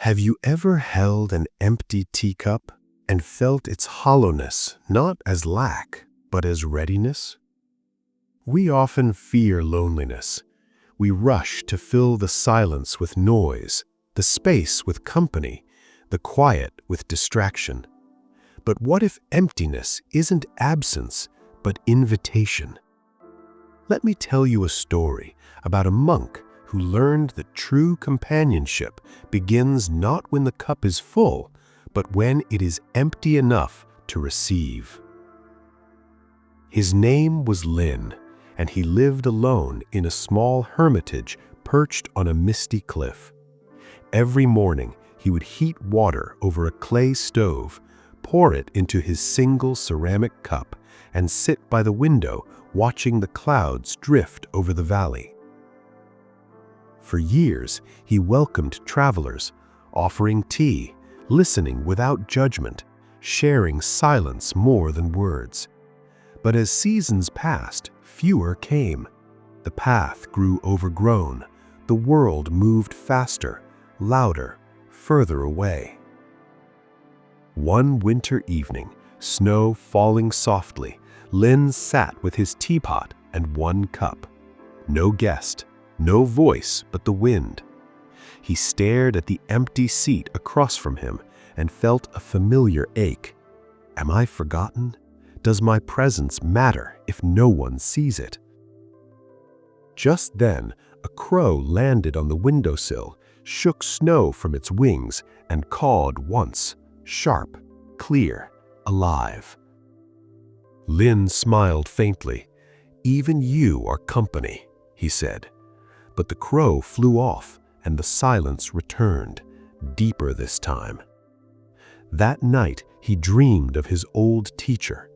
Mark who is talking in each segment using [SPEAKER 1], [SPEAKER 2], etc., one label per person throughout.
[SPEAKER 1] Have you ever held an empty teacup and felt its hollowness not as lack, but as readiness? We often fear loneliness. We rush to fill the silence with noise, the space with company, the quiet with distraction. But what if emptiness isn't absence, but invitation? Let me tell you a story about a monk who learned that true companionship begins not when the cup is full, but when it is empty enough to receive. His name was Lin, and he lived alone in a small hermitage perched on a misty cliff. Every morning, he would heat water over a clay stove, pour it into his single ceramic cup, and sit by the window watching the clouds drift over the valley. For years, he welcomed travelers, offering tea, listening without judgment, sharing silence more than words. But as seasons passed, fewer came. The path grew overgrown. The world moved faster, louder, further away. One winter evening, snow falling softly, Lin sat with his teapot and one cup. No guest, no voice but the wind. He stared at the empty seat across from him and felt a familiar ache. Am I forgotten? Does my presence matter if no one sees it? Just then, a crow landed on the windowsill, shook snow from its wings, and cawed once, sharp, clear, alive. Lin smiled faintly. "Even you are company," he said. But the crow flew off, and the silence returned, deeper this time. That night, he dreamed of his old teacher.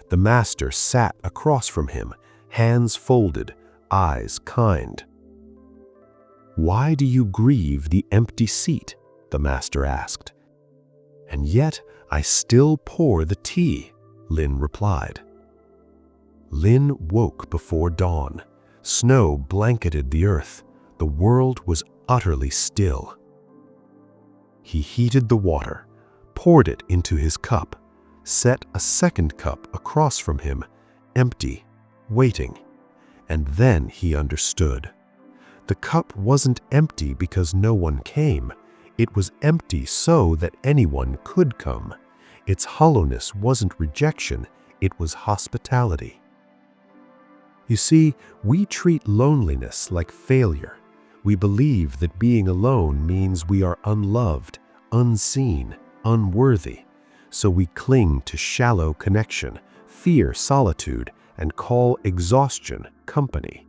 [SPEAKER 1] The master sat across from him, hands folded, eyes kind. "Why do you grieve the empty seat?" the master asked. "And yet I still pour the tea," Lin replied. Lin woke before dawn. Snow blanketed the earth. The world was utterly still. He heated the water, poured it into his cup, set a second cup across from him, empty, waiting. And then he understood. The cup wasn't empty because no one came. It was empty so that anyone could come. Its hollowness wasn't rejection, it was hospitality. You see, we treat loneliness like failure. We believe that being alone means we are unloved, unseen, unworthy. So we cling to shallow connection, fear solitude, and call exhaustion company.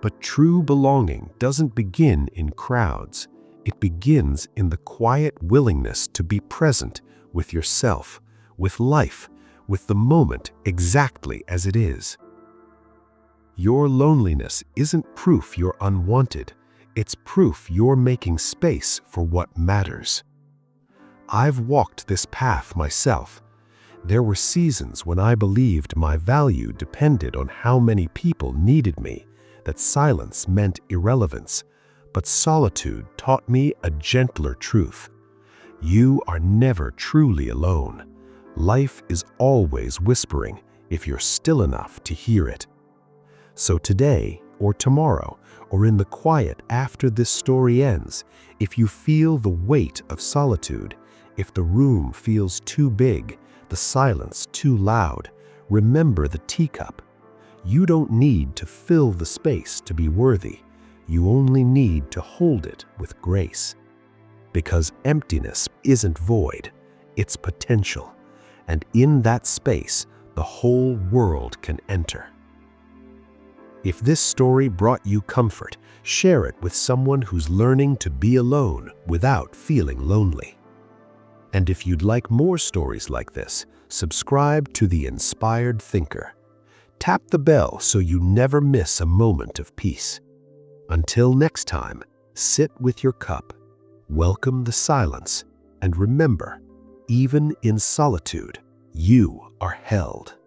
[SPEAKER 1] But true belonging doesn't begin in crowds. It begins in the quiet willingness to be present with yourself, with life, with the moment exactly as it is. Your loneliness isn't proof you're unwanted. It's proof you're making space for what matters. I've walked this path myself. There were seasons when I believed my value depended on how many people needed me, that silence meant irrelevance. But solitude taught me a gentler truth. You are never truly alone. Life is always whispering if you're still enough to hear it. So today, or tomorrow, or in the quiet after this story ends, if you feel the weight of solitude, if the room feels too big, the silence too loud, remember the teacup. You don't need to fill the space to be worthy. You only need to hold it with grace. Because emptiness isn't void, it's potential. And in that space, the whole world can enter. If this story brought you comfort, share it with someone who's learning to be alone without feeling lonely. And if you'd like more stories like this, subscribe to The Inspired Thinker. Tap the bell so you never miss a moment of peace. Until next time, sit with your cup, welcome the silence, and remember, even in solitude, you are held.